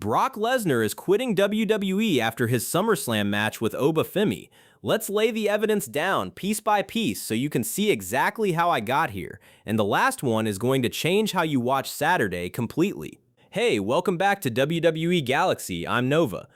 Brock Lesnar is quitting WWE after his SummerSlam match with Oba Femi. Let's lay the evidence down piece by piece so you can see exactly how I got here. And the last one is going to change how you watch Saturday completely. Hey, welcome back to WWE Galaxy. I'm Nova.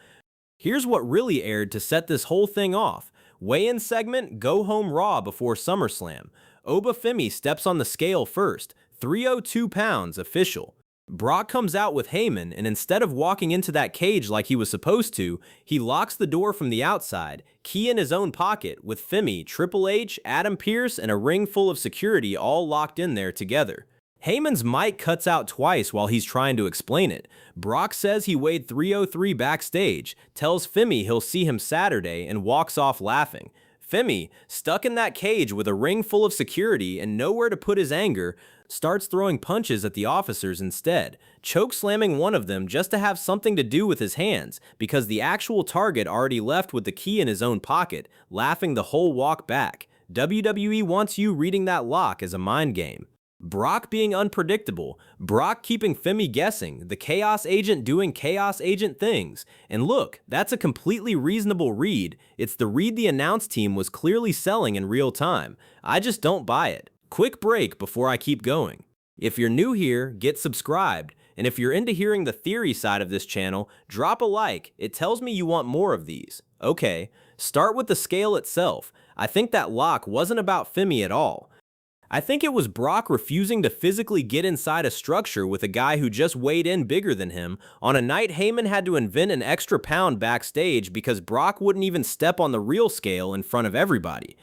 Here's what really aired to set this whole thing off. Weigh-in segment, Go Home Raw before SummerSlam. Oba Femi steps on the scale first, 302 pounds, official. Brock comes out with Heyman, and instead of walking into that cage like he was supposed to, he locks the door from the outside, key in his own pocket, with Femi, Triple H, Adam Pearce, and a ring full of security all locked in there together. Heyman's mic cuts out twice while he's trying to explain it. Brock says he weighed 303 backstage, tells Femi he'll see him Saturday, and walks off laughing. Femi, stuck in that cage with a ring full of security and nowhere to put his anger, starts throwing punches at the officers instead, choke-slamming one of them just to have something to do with his hands because the actual target already left with the key in his own pocket, laughing the whole walk back. WWE wants you reading that lock as a mind game. Brock being unpredictable, Brock keeping Femi guessing, the Chaos Agent doing Chaos Agent things. And look, that's a completely reasonable read. It's the read the announce team was clearly selling in real time. I just don't buy it. Quick break before I keep going. If you're new here, get subscribed. And if you're into hearing the theory side of this channel, drop a like. It tells me you want more of these. Okay, start with the scale itself. I think that lock wasn't about Femi at all. I think it was Brock refusing to physically get inside a structure with a guy who just weighed in bigger than him on a night Heyman had to invent an extra pound backstage because Brock wouldn't even step on the real scale in front of everybody.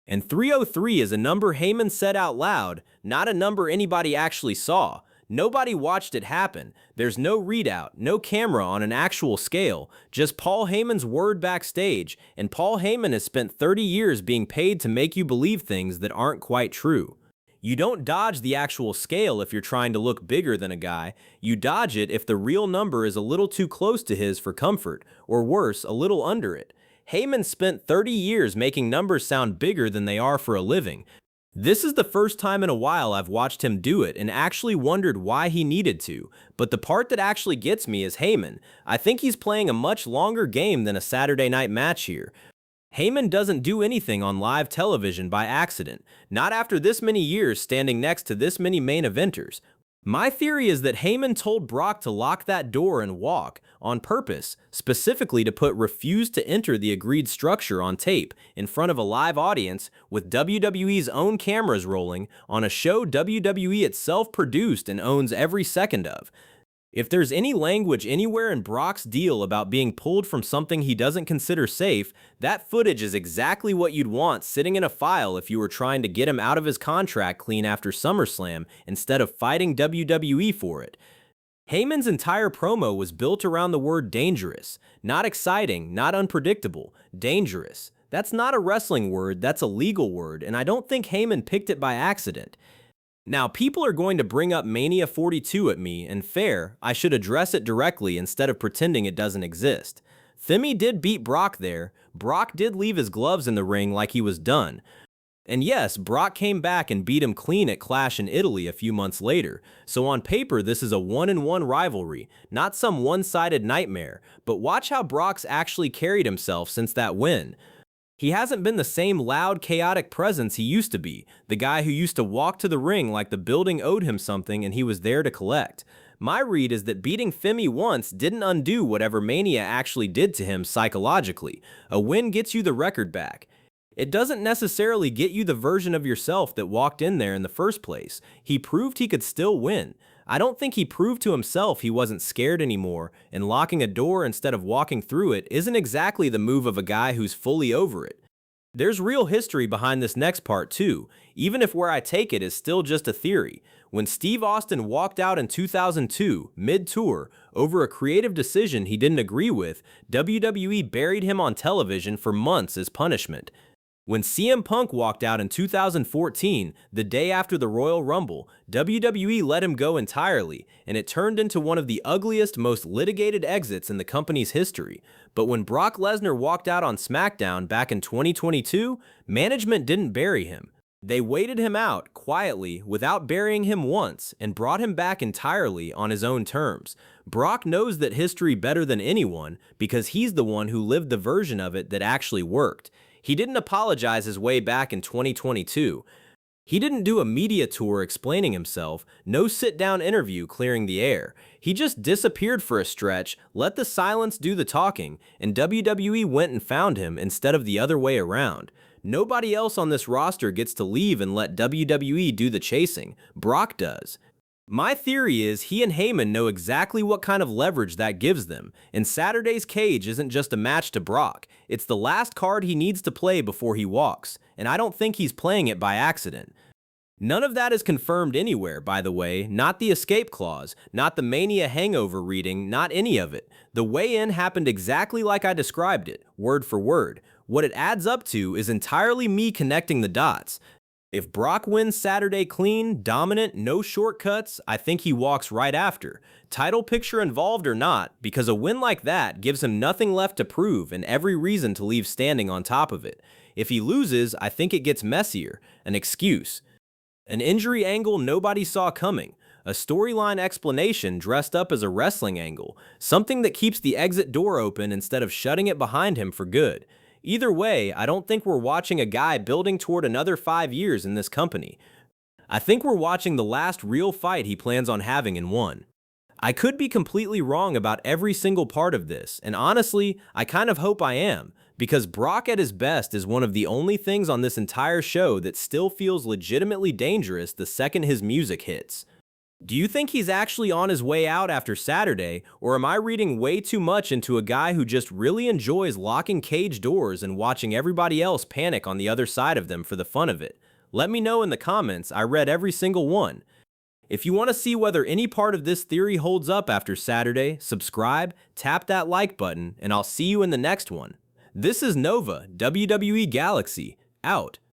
And 303 is a number Heyman said out loud, not a number anybody actually saw. Nobody watched it happen. There's no readout, no camera on an actual scale, just Paul Heyman's word backstage, and Paul Heyman has spent 30 years being paid to make you believe things that aren't quite true. You don't dodge the actual scale if you're trying to look bigger than a guy. You dodge it if the real number is a little too close to his for comfort, or worse, a little under it. Heyman spent 30 years making numbers sound bigger than they are for a living. This is the first time in a while I've watched him do it and actually wondered why he needed to, but the part that actually gets me is Heyman. I think he's playing a much longer game than a Saturday night match here. Heyman doesn't do anything on live television by accident, not after this many years standing next to this many main eventers. My theory is that Heyman told Brock to lock that door and walk, on purpose, specifically to put refuse to enter the agreed structure on tape, in front of a live audience, with WWE's own cameras rolling, on a show WWE itself produced and owns every second of. If there's any language anywhere in Brock's deal about being pulled from something he doesn't consider safe, that footage is exactly what you'd want sitting in a file if you were trying to get him out of his contract clean after SummerSlam instead of fighting WWE for it. Heyman's entire promo was built around the word dangerous. Not exciting, not unpredictable, dangerous. That's not a wrestling word, that's a legal word, and I don't think Heyman picked it by accident. Now, people are going to bring up Mania 42 at me, and fair, I should address it directly instead of pretending it doesn't exist. Femi did beat Brock there. Brock did leave his gloves in the ring like he was done. And yes, Brock came back and beat him clean at Clash in Italy a few months later. So on paper, this is a 1-on-1 rivalry, not some one-sided nightmare. But watch how Brock's actually carried himself since that win. He hasn't been the same loud, chaotic presence he used to be, the guy who used to walk to the ring like the building owed him something and he was there to collect. My read is that beating Femi once didn't undo whatever Mania actually did to him psychologically. A win gets you the record back. It doesn't necessarily get you the version of yourself that walked in there in the first place. He proved he could still win. I don't think he proved to himself he wasn't scared anymore, and locking a door instead of walking through it isn't exactly the move of a guy who's fully over it. There's real history behind this next part too, even if where I take it is still just a theory. When Steve Austin walked out in 2002, mid-tour, over a creative decision he didn't agree with, WWE buried him on television for months as punishment. When CM Punk walked out in 2014, the day after the Royal Rumble, WWE let him go entirely, and it turned into one of the ugliest, most litigated exits in the company's history. But when Brock Lesnar walked out on SmackDown back in 2022, management didn't bury him. They waited him out quietly without burying him once and brought him back entirely on his own terms. Brock knows that history better than anyone because he's the one who lived the version of it that actually worked. He didn't apologize his way back in 2022. He didn't do a media tour explaining himself, no sit-down interview clearing the air. He just disappeared for a stretch, let the silence do the talking, and WWE went and found him instead of the other way around. Nobody else on this roster gets to leave and let WWE do the chasing. Brock does. My theory is he and Heyman know exactly what kind of leverage that gives them, and Saturday's cage isn't just a match to Brock, it's the last card he needs to play before he walks, and I don't think he's playing it by accident. None of that is confirmed anywhere, by the way, not the escape clause, not the Mania hangover reading, not any of it. The weigh-in happened exactly like I described it, word for word. What it adds up to is entirely me connecting the dots. If Brock wins Saturday clean, dominant, no shortcuts, I think he walks right after. Title picture involved or not, because a win like that gives him nothing left to prove and every reason to leave standing on top of it. If he loses, I think it gets messier, an excuse. An injury angle nobody saw coming. A storyline explanation dressed up as a wrestling angle. Something that keeps the exit door open instead of shutting it behind him for good. Either way, I don't think we're watching a guy building toward another 5 years in this company. I think we're watching the last real fight he plans on having in one. I could be completely wrong about every single part of this, and honestly, I kind of hope I am, because Brock at his best is one of the only things on this entire show that still feels legitimately dangerous the second his music hits. Do you think he's actually on his way out after Saturday, or am I reading way too much into a guy who just really enjoys locking cage doors and watching everybody else panic on the other side of them for the fun of it? Let me know in the comments. I read every single one. If you want to see whether any part of this theory holds up after Saturday, subscribe, tap that like button, and I'll see you in the next one. This is Nova, WWE Galaxy, out.